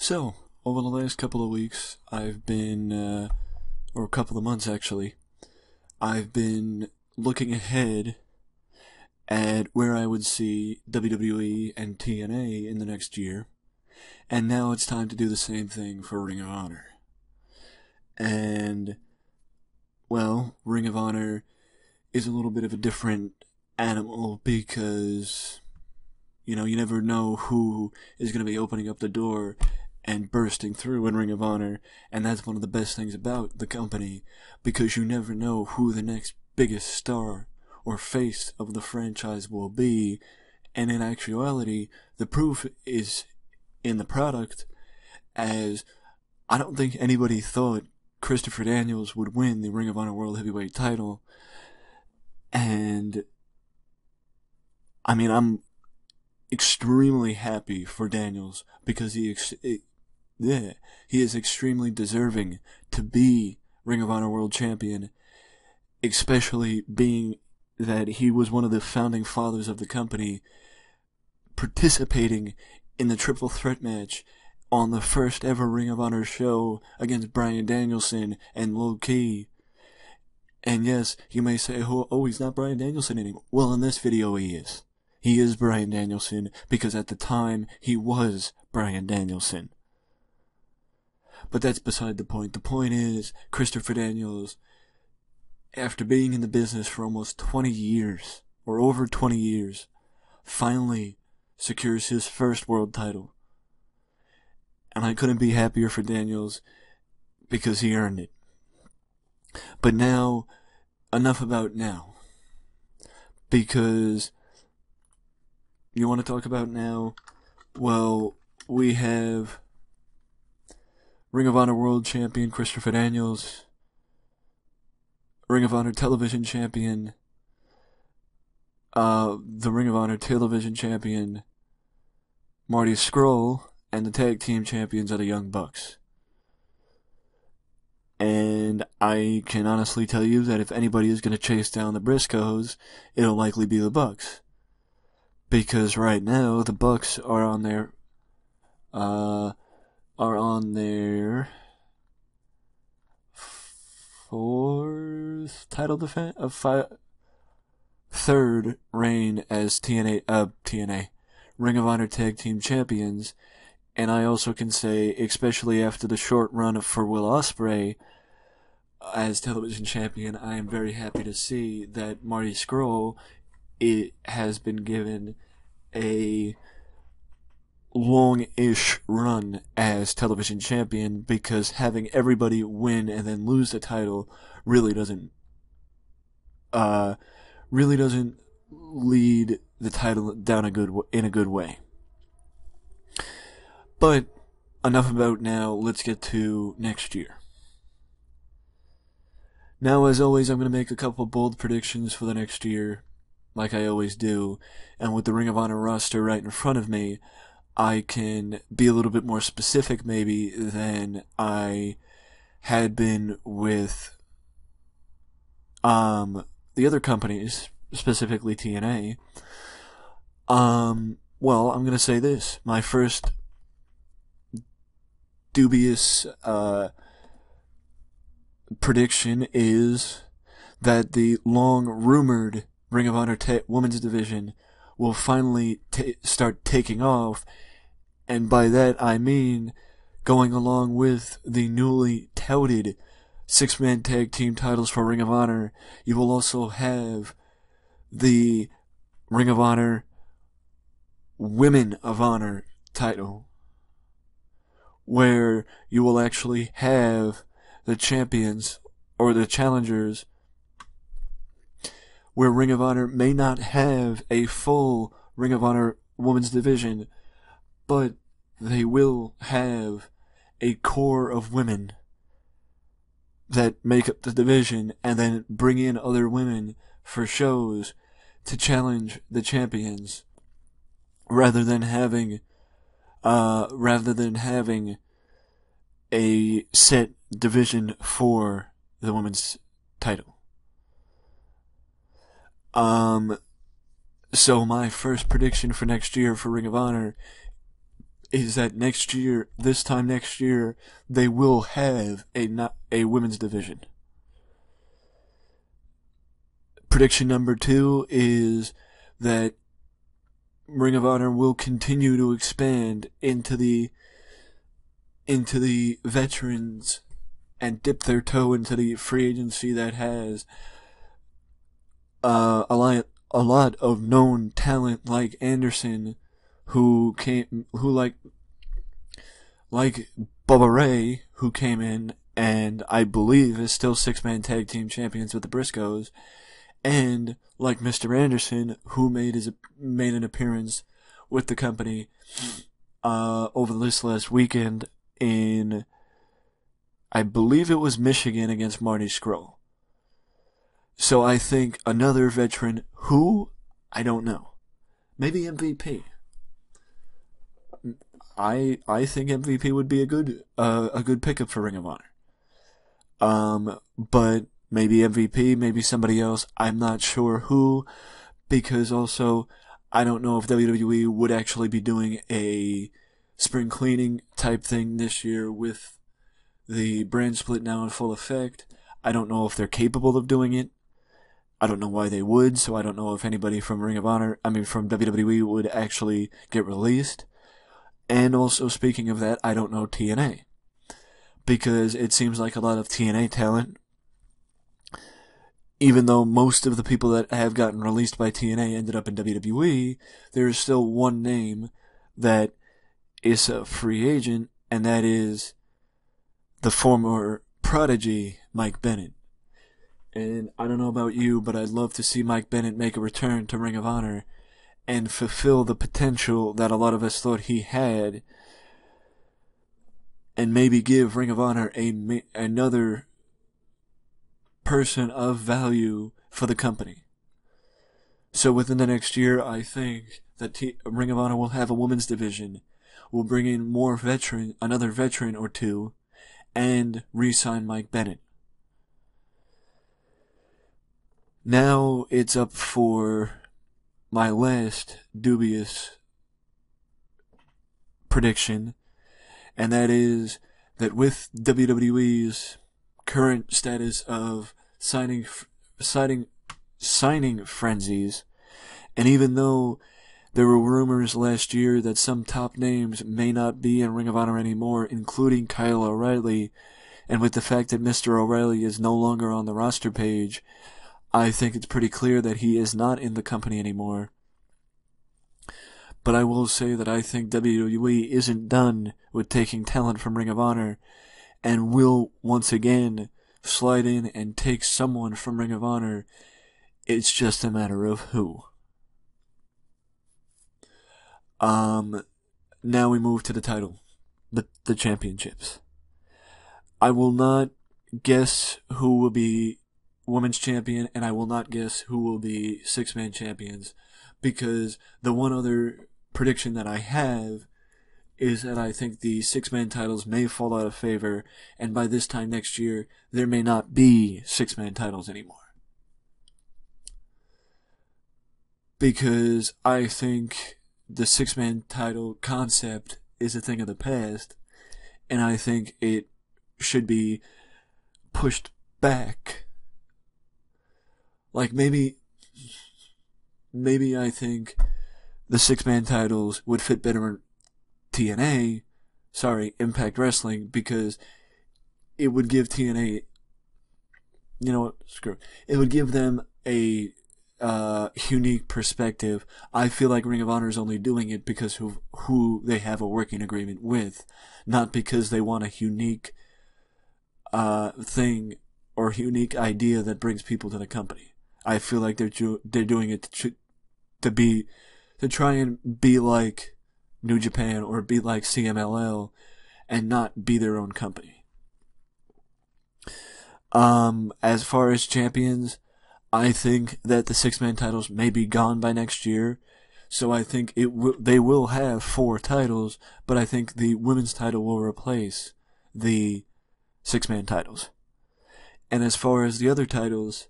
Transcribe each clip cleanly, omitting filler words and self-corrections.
So, over the last couple of weeks, I've been, or a couple of months actually, I've been looking ahead at where I would see WWE and TNA in the next year, and now it's time to do the same thing for Ring of Honor. And, well, Ring of Honor is a little bit of a different animal because, you never know who is going to be opening up the door and bursting through in Ring of Honor, and that's one of the best things about the company, because you never know who the next biggest star or face of the franchise will be, and in actuality, the proof is in the product, as I don't think anybody thought Christopher Daniels would win the Ring of Honor World Heavyweight title, and I'm extremely happy for Daniels, because he is extremely deserving to be Ring of Honor World Champion, especially being that he was one of the founding fathers of the company, participating in the triple threat match on the first ever Ring of Honor show against Bryan Danielson and Low Ki. And yes, you may say, oh, he's not Bryan Danielson anymore. Well, in this video he is. He is Bryan Danielson, because at the time, he was Bryan Danielson. But that's beside the point. The point is, Christopher Daniels, after being in the business for almost 20 years, or over 20 years, finally secures his first world title. And I couldn't be happier for Daniels, because he earned it. But now, enough about now. Because you want to talk about now? Well, we have Ring of Honor World Champion Christopher Daniels, Ring of Honor Television Champion, the Ring of Honor Television Champion Marty Scurll, and the Tag Team Champions are the Young Bucks. And I can honestly tell you that if anybody is going to chase down the Briscoes, it'll likely be the Bucks. Because right now, the Bucks are on their fourth title defense third reign as TNA Ring of Honor Tag Team Champions, and I also can say, especially after the short run for Will Ospreay as television champion, I am very happy to see that Marty Scurll has been given a long-ish run as television champion, because having everybody win and then lose the title really doesn't lead the title down in a good way. But enough about now, let's get to next year. Now, as always, I'm going to make a couple bold predictions for the next year, like I always do, and with the Ring of Honor roster right in front of me, I can be a little bit more specific maybe than I had been with the other companies, specifically TNA. Well, I'm going to say this. My first dubious prediction is that the long-rumored Ring of Honor Women's Division will finally start taking off, and by that I mean going along with the newly touted six-man tag team titles for Ring of Honor. You will also have the Ring of Honor Women of Honor title, where you will actually have the champions or the challengers, where Ring of Honor may not have a full Ring of Honor Women's Division, but they will have a core of women that make up the division, and then bring in other women for shows to challenge the champions, rather than having a set division for the women's title. So my first prediction for next year for Ring of Honor is that this time next year, they will have a women's division. Prediction number 2 is that Ring of Honor will continue to expand into the veterans and dip their toe into the free agency that has a lot of known talent like Anderson, who like Bubba Ray, who came in and I believe is still 6-man tag team champions with the Briscoes, and like Mr. Anderson, who made an appearance with the company over this last weekend in, I believe it was Michigan, against Marty Scurll. So I think another veteran who, I don't know. Maybe MVP. I think MVP would be a good pickup for Ring of Honor. But maybe MVP, maybe somebody else. I'm not sure who, because also I don't know if WWE would actually be doing a spring cleaning type thing this year with the brand split now in full effect. I don't know if they're capable of doing it. I don't know why they would, so I don't know if anybody from from WWE would actually get released. And also, speaking of that, I don't know TNA. Because it seems like a lot of TNA talent, even though most of the people that have gotten released by TNA ended up in WWE, there is still one name that is a free agent, and that is the former Prodigy, Mike Bennett. And I don't know about you, but I'd love to see Mike Bennett make a return to Ring of Honor and fulfill the potential that a lot of us thought he had, and maybe give Ring of Honor another person of value for the company. So within the next year, I think that Ring of Honor will have a women's division, will bring in another veteran or two, and re-sign Mike Bennett. Now it's up for my last dubious prediction, and that is that with WWE's current status of signing frenzies, and even though there were rumors last year that some top names may not be in Ring of Honor anymore, including Kyle O'Reilly, and with the fact that Mr. O'Reilly is no longer on the roster page, I think it's pretty clear that he is not in the company anymore. But I will say that I think WWE isn't done with taking talent from Ring of Honor, and will once again slide in and take someone from Ring of Honor. It's just a matter of who. Now we move to the title, the championships. I will not guess who will be women's champion, and I will not guess who will be 6-man champions, because the one other prediction that I have is that I think the 6-man titles may fall out of favor, and by this time next year, there may not be 6-man titles anymore. Because I think the 6-man title concept is a thing of the past, and I think it should be pushed back. Like, maybe I think the 6-man titles would fit better in Impact Wrestling, because it would give TNA, it would give them a unique perspective. I feel like Ring of Honor is only doing it because of who they have a working agreement with, not because they want a unique thing or unique idea that brings people to the company. I feel like they're doing it to try and be like New Japan or be like CMLL and not be their own company. As far as champions, I think that the 6-man titles may be gone by next year, so I think they will have 4 titles, but I think the women's title will replace the 6-man titles. And as far as the other titles,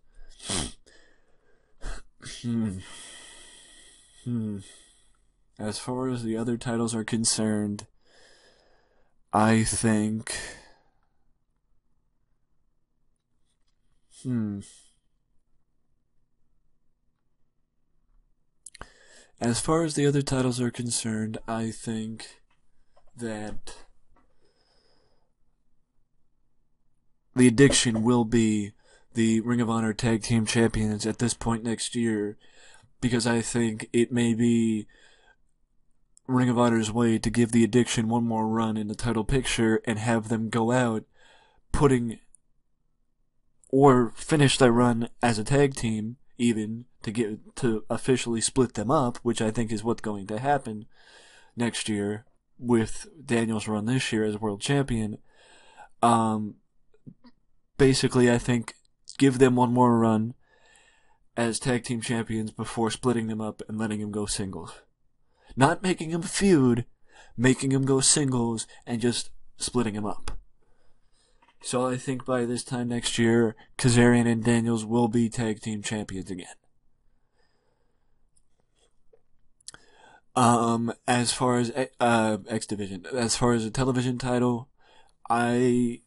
as far as the other titles are concerned, I think... As far as the other titles are concerned, I think that the Addiction will be the Ring of Honor Tag Team Champions at this point next year, because I think it may be Ring of Honor's way to give the Addiction one more run in the title picture and have them go out or finish their run as a tag team, even to officially split them up, which I think is what's going to happen next year with Daniel's run this year as world champion. Basically, I think give them one more run as tag team champions before splitting them up and letting them go singles. Not making them feud, making them go singles and just splitting them up. So I think by this time next year, Kazarian and Daniels will be tag team champions again. As far as X Division, as far as a television title, I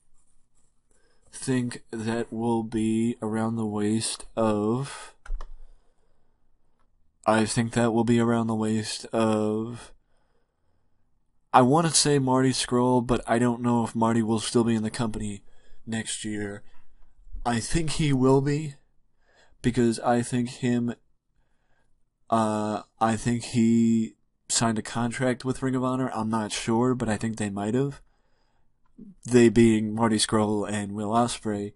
think that will be around the waist of... I want to say Marty Scurll, but I don't know if Marty will still be in the company next year. I think he will be, because I think he signed a contract with Ring of Honor. I'm not sure, but I think they might have. They being Marty Scurll and Will Ospreay.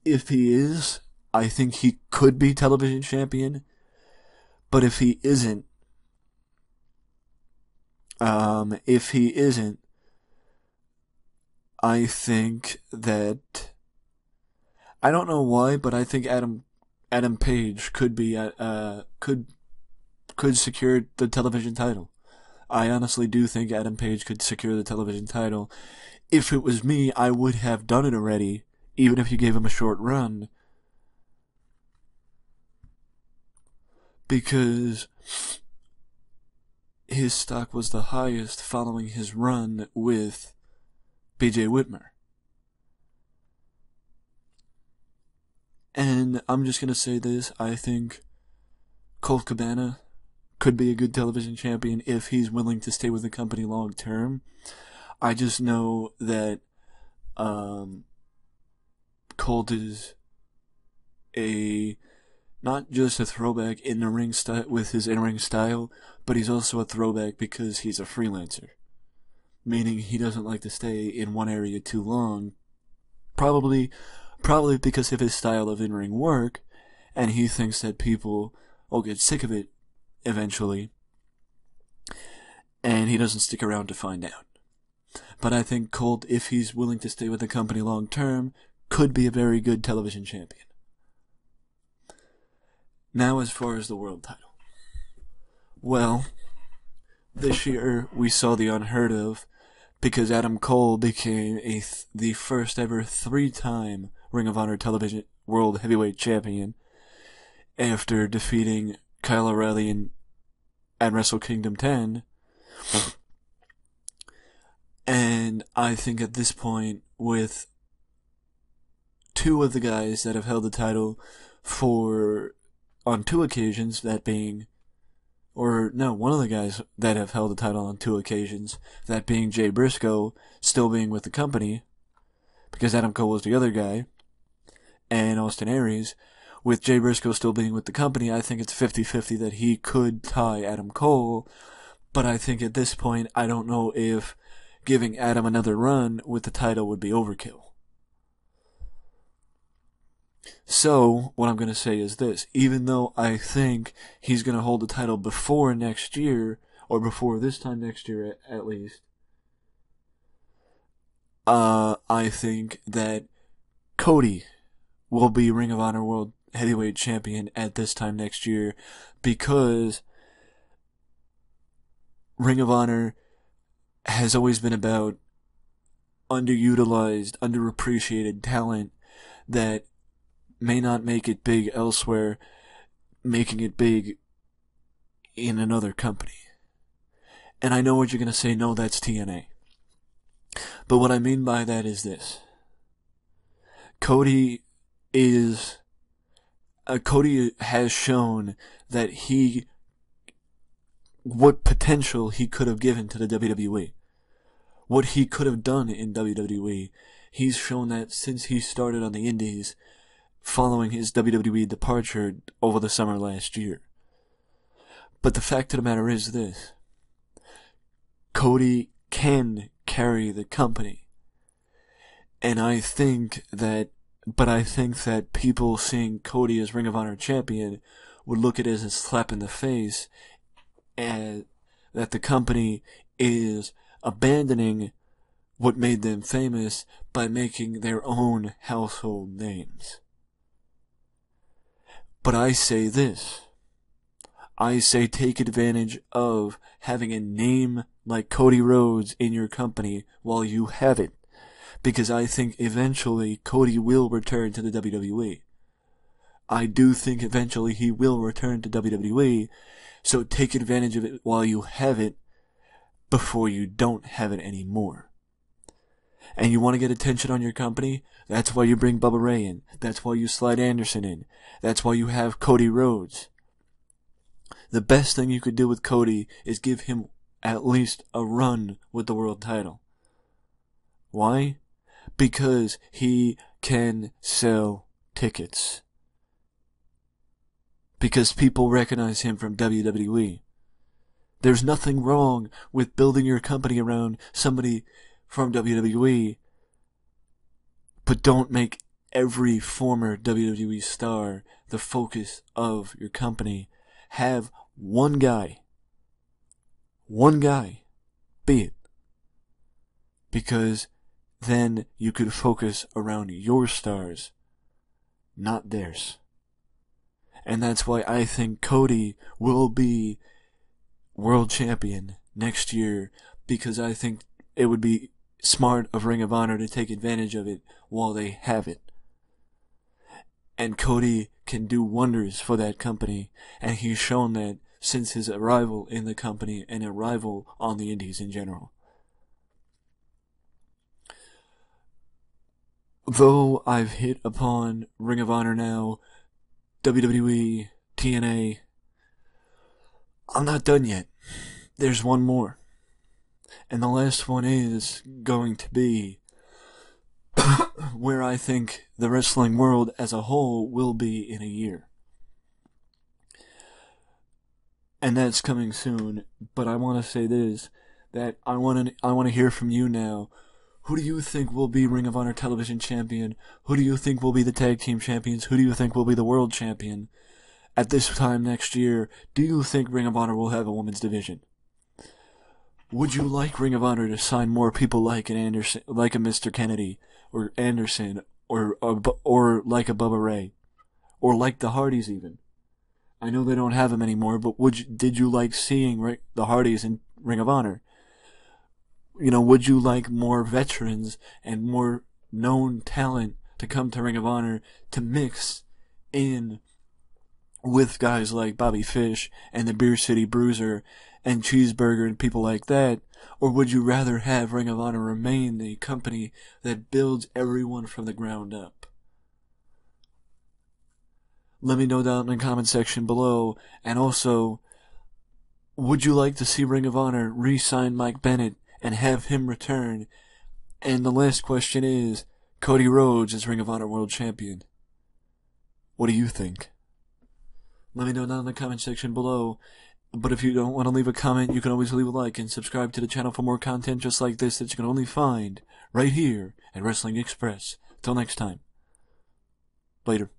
If he is, I think he could be television champion. But if he isn't, I think that, I don't know why, but I think Adam Page could be could secure the television title. I honestly do think Adam Page could secure the television title. If it was me, I would have done it already, even if you gave him a short run. Because his stock was the highest following his run with BJ Whitmer. And I'm just going to say this, I think Colt Cabana could be a good television champion if he's willing to stay with the company long term. I just know that Colt is not just a throwback in the ring with his in-ring style, but he's also a throwback because he's a freelancer. Meaning he doesn't like to stay in one area too long. Probably because of his style of in-ring work, and he thinks that people will get sick of it eventually, and he doesn't stick around to find out. But I think Colt, if he's willing to stay with the company long term, could be a very good television champion. Now, as far as the world title. Well, this year we saw the unheard of, because Adam Cole became the first ever 3-time Ring of Honor Television World Heavyweight Champion after defeating Kyle O'Reilly at Wrestle Kingdom 10. And I think at this point, with two of the guys that have held the title on 2 occasions, one of the guys that have held the title on 2 occasions, that being Jay Briscoe, still being with the company, because Adam Cole was the other guy, and Austin Aries. With Jay Briscoe still being with the company, I think it's 50-50 that he could tie Adam Cole, but I think at this point, I don't know if giving Adam another run with the title would be overkill. So, what I'm going to say is this. Even though I think he's going to hold the title before next year, or before this time next year at least, I think that Cody will be Ring of Honor World Heavyweight Champion at this time next year, because Ring of Honor has always been about underutilized, underappreciated talent that may not make it big elsewhere, making it big in another company. And I know what you're going to say, no, that's TNA. But what I mean by that is this. Cody has shown that what potential he could have given to the WWE. What he could have done in WWE. He's shown that since he started on the indies, following his WWE departure over the summer last year. But the fact of the matter is this. Cody can carry the company. And I think that people seeing Cody as Ring of Honor champion would look at it as a slap in the face, and that the company is abandoning what made them famous by making their own household names. But I say this. I say take advantage of having a name like Cody Rhodes in your company while you have it. Because I think eventually Cody will return to the WWE. I do think eventually he will return to WWE, so take advantage of it while you have it before you don't have it anymore. And you want to get attention on your company? That's why you bring Bubba Ray in. That's why you slide Anderson in. That's why you have Cody Rhodes. The best thing you could do with Cody is give him at least a run with the world title. Why? Because he can sell tickets. Because people recognize him from WWE. There's nothing wrong with building your company around somebody from WWE, but don't make every former WWE star the focus of your company. Have one guy be it. Because then you could focus around your stars, not theirs. And that's why I think Cody will be world champion next year, because I think it would be smart of Ring of Honor to take advantage of it while they have it. And Cody can do wonders for that company, and he's shown that since his arrival in the company and arrival on the indies in general. Though I've hit upon Ring of Honor now, WWE, TNA, I'm not done yet. There's one more. And the last one is going to be where I think the wrestling world as a whole will be in a year. And that's coming soon, but I want to say this, that I want to hear from you now. Who do you think will be Ring of Honor Television Champion? Who do you think will be the Tag Team Champions? Who do you think will be the World Champion? At this time next year, do you think Ring of Honor will have a women's division? Would you like Ring of Honor to sign more people like an Anderson, like a Mr. Kennedy, or Anderson, or like a Bubba Ray, or like the Hardys even? I know they don't have them anymore, but did you like seeing the Hardys in Ring of Honor? You know, would you like more veterans and more known talent to come to Ring of Honor to mix in with guys like Bobby Fish and the Beer City Bruiser and Cheeseburger and people like that? Or would you rather have Ring of Honor remain the company that builds everyone from the ground up? Let me know down in the comment section below. And also, would you like to see Ring of Honor re-sign Mike Bennett and have him return? And the last question is, Cody Rhodes is Ring of Honor World Champion. What do you think? Let me know down in the comment section below. But if you don't want to leave a comment, you can always leave a like and subscribe to the channel for more content just like this that you can only find right here at Wrestling Express. Till next time. Later.